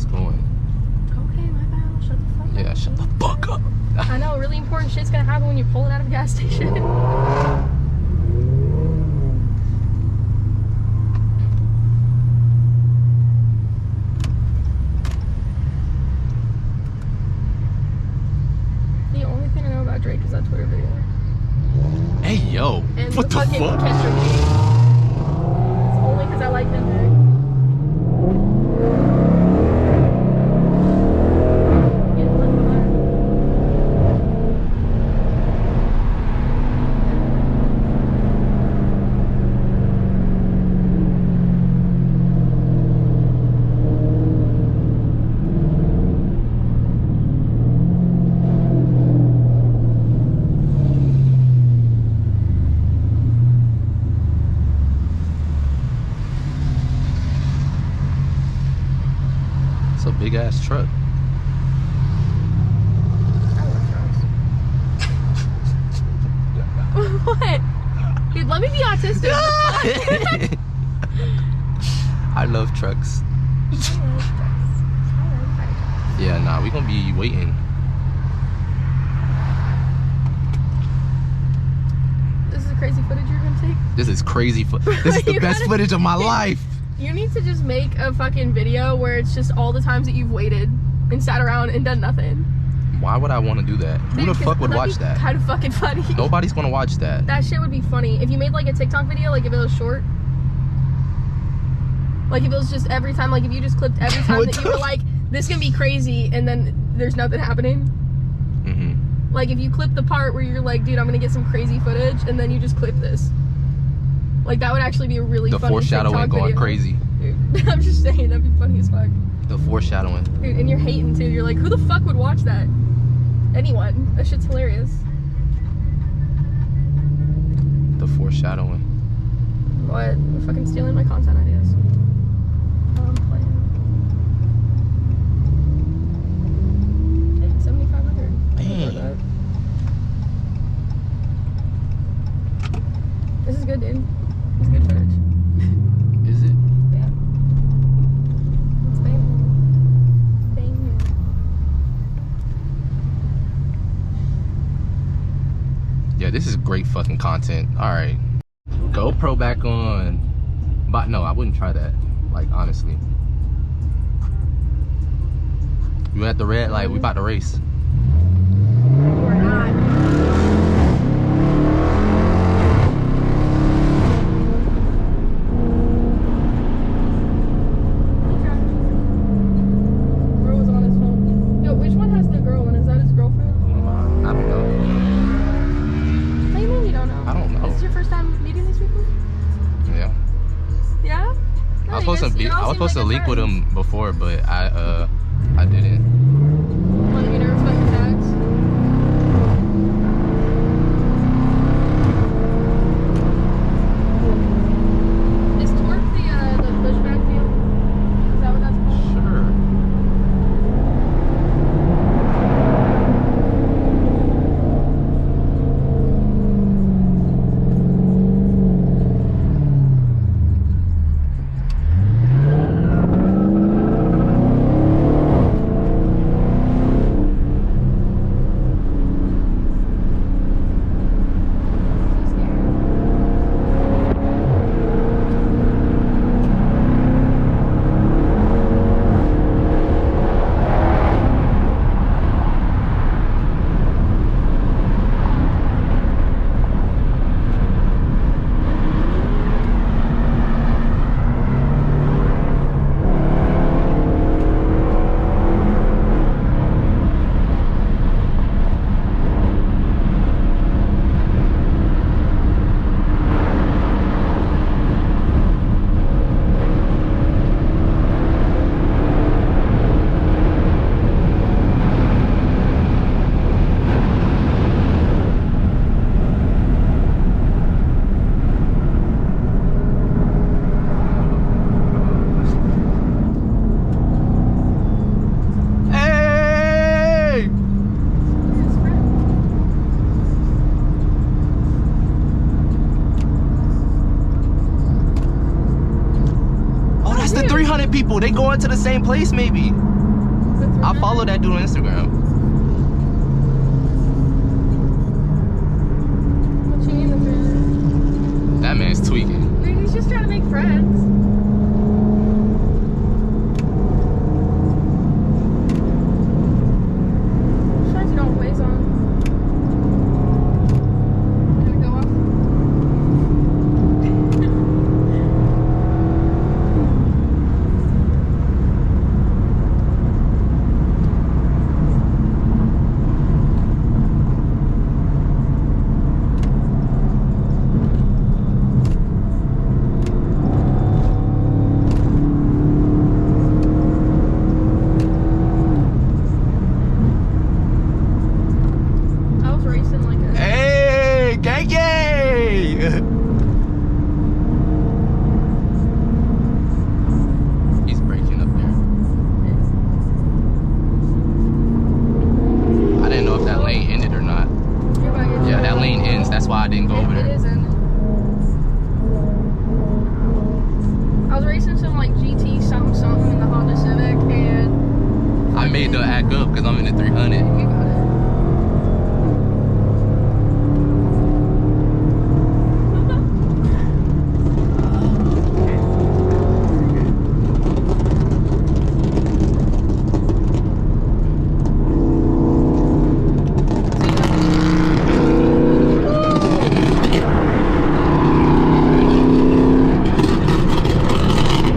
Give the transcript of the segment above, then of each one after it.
it's going. Okay, my bad. I'll shut the fuck up. Yeah, shut the fuck up. I know, really important shit's gonna happen when you pull it out of a gas station. The only thing I know about Drake is that Twitter video. Hey, yo. And What the fuck? It's only because I like him, man. It's a big ass truck. I love trucks. What? Dude, let me be autistic. I love trucks. Yeah, nah, we gonna be waiting. This is crazy footage you're gonna take? This is crazy. This is the best footage of my life. You need to just make a fucking video where it's just all the times that you've waited and sat around and done nothing. Why would I want to do that? Who the fuck would watch that? Kind of fucking funny. Nobody's gonna watch that. That shit would be funny if you made like a TikTok video, like if it was short. Like if it was just every time, like if you just clipped every time that you were like, this is gonna be crazy, and then there's nothing happening. Mm-hmm. Like if you clip the part where you're like, dude, I'm gonna get some crazy footage, and then you just clip this. Like that would actually be a really funny foreshadowing TikTok going video. Crazy. Dude, I'm just saying, that'd be funny as fuck. The foreshadowing. Dude, and you're hating too. You're like, who the fuck would watch that? Anyone. That shit's hilarious. The foreshadowing. What? You're fucking stealing my content ideas. I'm playing. Hey, 7,500. Dang. This is good, dude. This is good footage. Is it? Yeah. It's banging. Banging. Yeah, this is great fucking content. Alright. GoPro back on. But no, I wouldn't try that. Like, honestly. You at the red light, we about to race. Or not. Girl was on his phone. Yo, which one has the girl one? Is that his girlfriend? I don't know. What do you mean you don't know? I don't know. This is your first time meeting these people? Yeah. Yeah? I was supposed to link with him before, but I didn't. Want to be nervous about your tags? Is Torque the pushback field? Is that what that's called? Sure. That's the 300 people. They going to the same place, maybe. I follow that dude on Instagram. What you mean the 300? That man's tweaking. Dude, he's just trying to make friends. Besides, you don't have ways on. Gonna go off. I was racing like a. Hey, gang! He's braking up there. I didn't know if that lane ended or not. You're about to get Yeah, that lane ends. That's why I didn't go over It there. isn't. I was racing some like GT something something in the Honda Civic and I made the act up because I'm in the 300. you got it.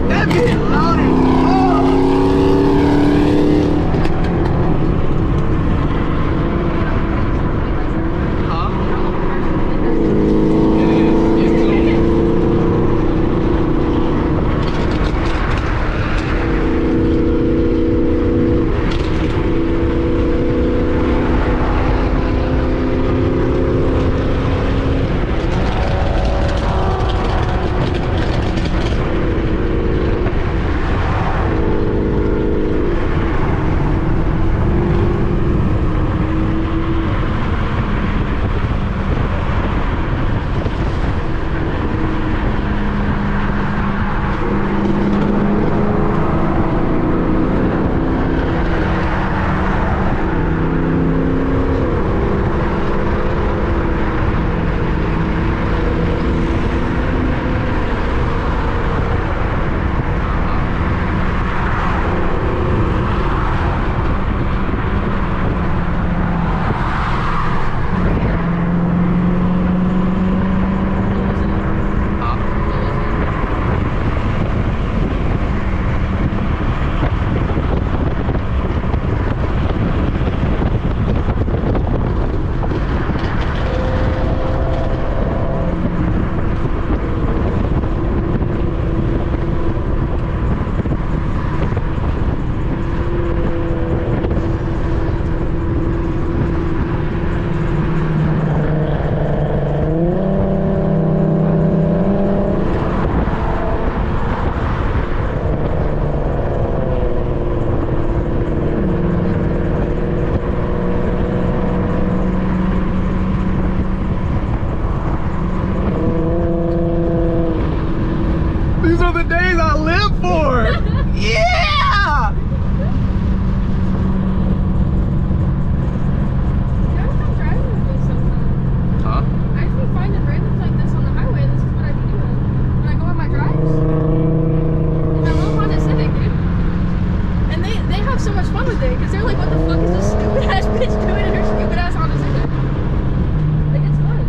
That bitch loud as fuck. Huh? It is. It's too. These are the days I live for. Yeah. You ever come driving with me sometimes? Huh? I just be finding randoms like this on the highway. This is what I be doing when I go on my drives. And I love Honda Civic, dude. And they have so much fun with it because they're like, what the fuck is this stupid ass bitch doing in her stupid ass Honda Civic? Like, it's fun.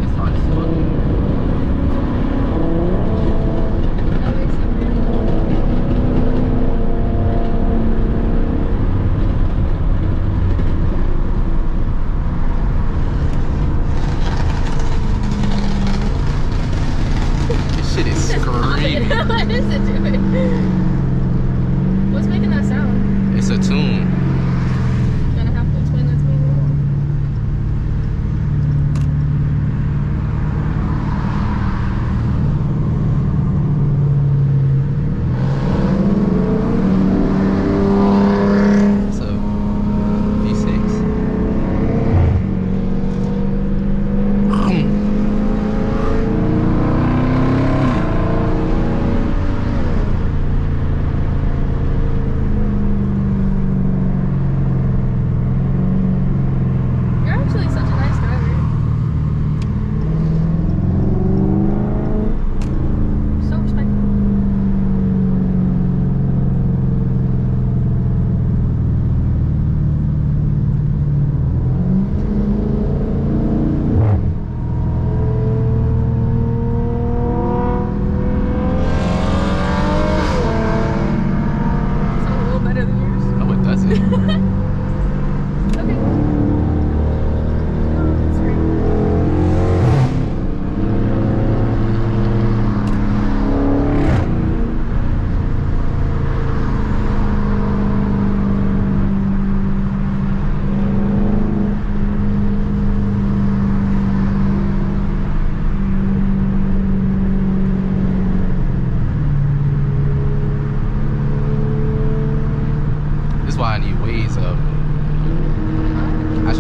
It's hard as fuck. That makes it weird. This shit is screaming. What is it doing? What's making that sound? It's a tune. You're gonna have to explain that to me more.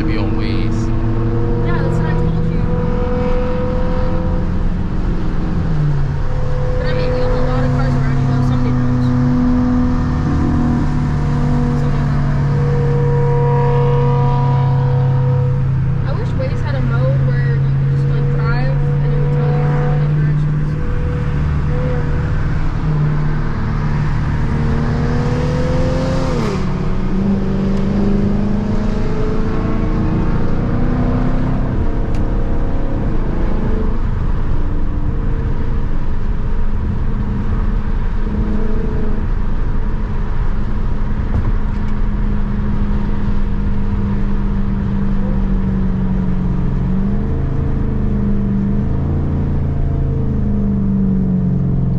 to be on Waze. Yeah, that's what I told you. But I mean, you have a lot of cars around you, though. Somebody knows. I wish Waze had a mode where you could just like drive and it would tell you any directions.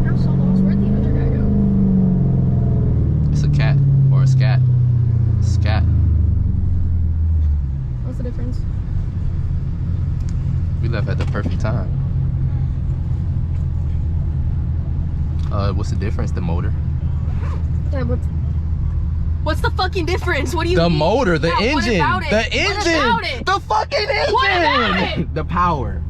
I'm so lost. Where'd the other guy go? It's a cat or a scat. Scat. What's the difference? We left at the perfect time. What's the difference? The motor. Yeah, what's the fucking difference? What do you The mean? motor, the Yeah, engine. What about it? The engine. What about it? The fucking engine. What about it? The power.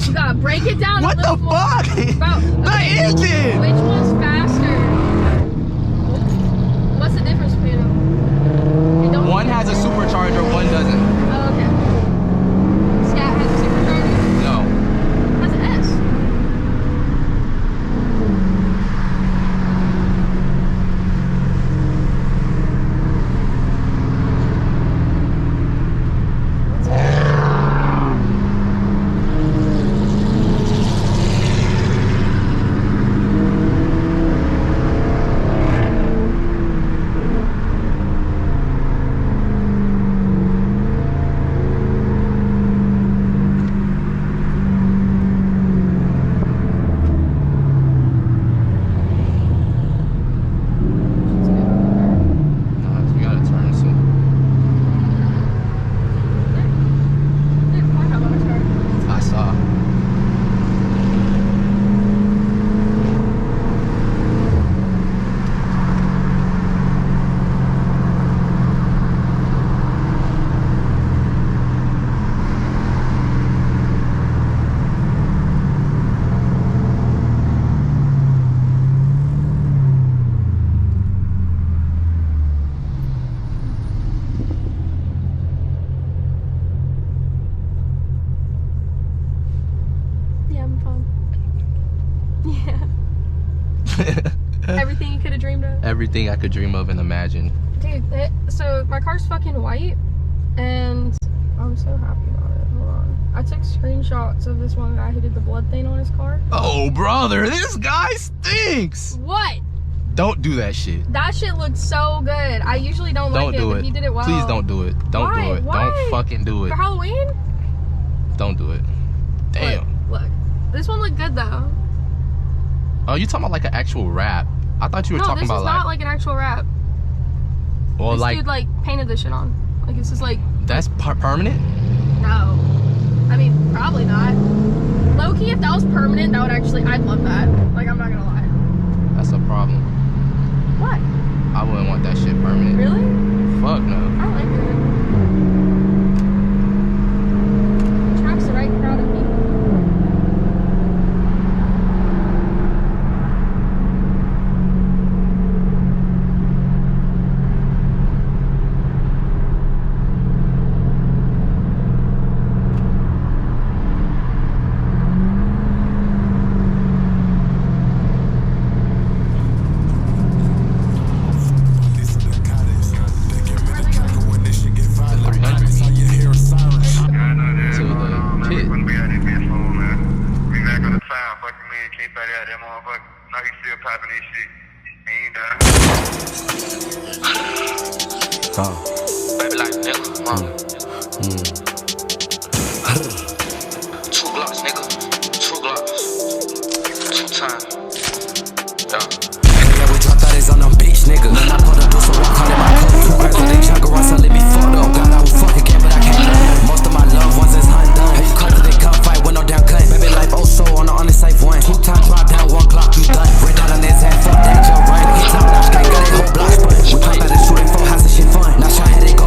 You gotta break it down. What a the little more. fuck? The engine. Which one's faster? What's the difference between them? They don't- One has a supercharger, one doesn't. Oh, okay. Scat has a supercharger. No. Has an S. You gotta turn soon. I saw. Yeah, I'm fine. Yeah. Everything you could have dreamed of. Everything I could dream of and imagine. Dude, so my car's fucking white, and I'm so happy about it. Hold on. I took screenshots of this one guy who did the blood thing on his car. Oh, brother, this guy stinks. What? Don't do that shit. That shit looks so good. I usually don't like Don't it, do but it. he did it well. Please don't do it. Don't Why? do it. Why? Don't fucking do it. For Halloween? Don't do it. Damn. Look. This one looked good though. Oh, you talking about like an actual wrap? I thought you were No, talking this about is not like an actual wrap. well, This like dude like painted this shit on. Like this is like that's permanent. no. I mean, probably not. Low key, if that was permanent, that would actually I'd love that. Like I'm not gonna lie. That's a problem. What? I wouldn't want that shit permanent. Really? Fuck no. I like it. Attracts the right crowd of people. Baby like nigga, Two glocks, nigga. Two glocks. 2 times. Yeah. Yeah, we dropped out on them bitch nigga. Then I put a deuce so I call it my cup. 2 grams of they chugga run, so let me fucked up. God, I would fuck again, but I can't done. Most of my loved ones is undone. Hey, you come to the gunfight with no damn gun. Baby life oh so on the honest safe one. 2 times drop down, 1 Glock, you done. Red dot on his head, fuck that, jump right. He top notch, can't got that whole block spun. We pop out and shoot it 4 house and shit fun. Now shot head, it go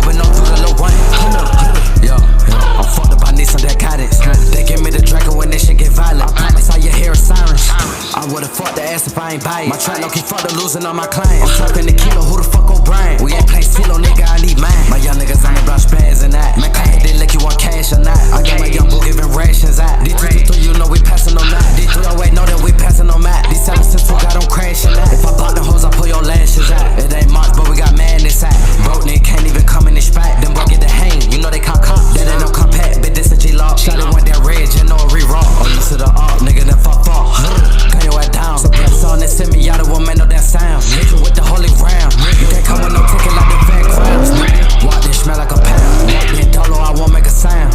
ain't buy it. My trap low keep fuck the losing on my clients. I'm talking the kilo, who the fuck O'Brien? We ain't playing CeeLo, nigga, I need mine. My young niggas on the block spazzing out. Man, crack it, lick you want cash or not. I got my young boo giving rations out. D323, you know we passing on that. D308, know that we passing on that. D762 got them crashing out. If I block the hoes, I pull your lashes out. It ain't March, but we got madness out. Broke nigga can't even come in this spot. Them boy get the hang, you know they cop. That ain't no compact, but this a G-Lock. Shot it with that red, you know a re-roll. Oh, you to the up, nigga, then fuck. Gun your ass down. So press on and send me out of one man, know that sound. Hit you with the holy round. You can't come with no ticket like the fat crowds. Walk in, smell like a pound. Walk in, dolo, I won't make a sound.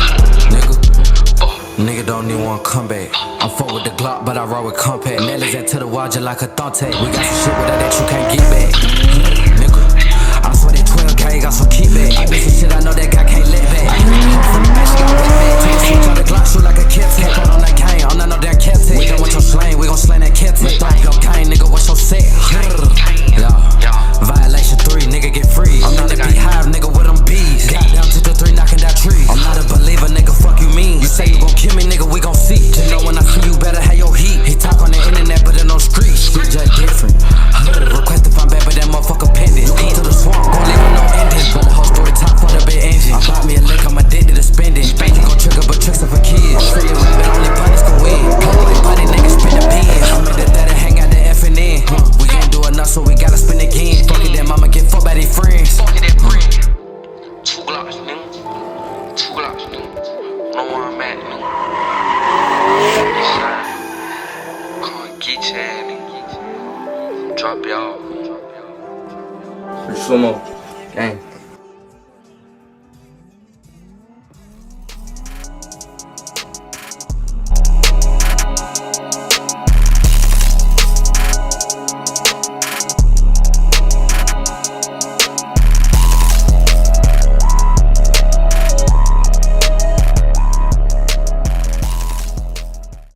Nigga don't even wanna come back. I'm fuck with the Glock, but I roll with compact. Nelly's into the wall just like a thumbtack. We got some shit with that you can't get back. Nigga, I swear that 12K got some kickback. I did some shit I know that guy can't let back. From the back, she got wet back. Take a switch on the Glock, shoot like a Kit Kat. Put on that cane, I'm not no damn Kit Kat. We done with your slang, we gon' slang that Kit Kat. Throw your cane, nigga, what's your set? Violation 3, nigga get free. I'm not a beehive, nigga, with them bees. Got down to the 3, knocking down trees. I'm not a believer, nigga, fuck you mean. You say you gon' kill me, nigga, we gon' see. Just know when I see you, better have your heat. He talk on the internet, but in no street. Street just different. Request if I'm bad, but that motherfucker pending. You come to the swamp, gon' leave with no ending. But the whole story top for the big engine. I bought me a lick, I'm addicted to spending. Bank you gon' trigger, but tricks are for kids. Say you rap, but only buddies can win. Everybody niggas spin the pin. I'm in the dead and hang out the F and N. We ain't do enough, so we gotta spin again. Fuck it, that mama get fucked by their friends. Fuck it, that friend. 2 Glocks, nigga. 2 Glocks, nigga. Know where I'm at, nigga. Come and get your ass, nigga. Drop y'all. Free Sumo. Gang.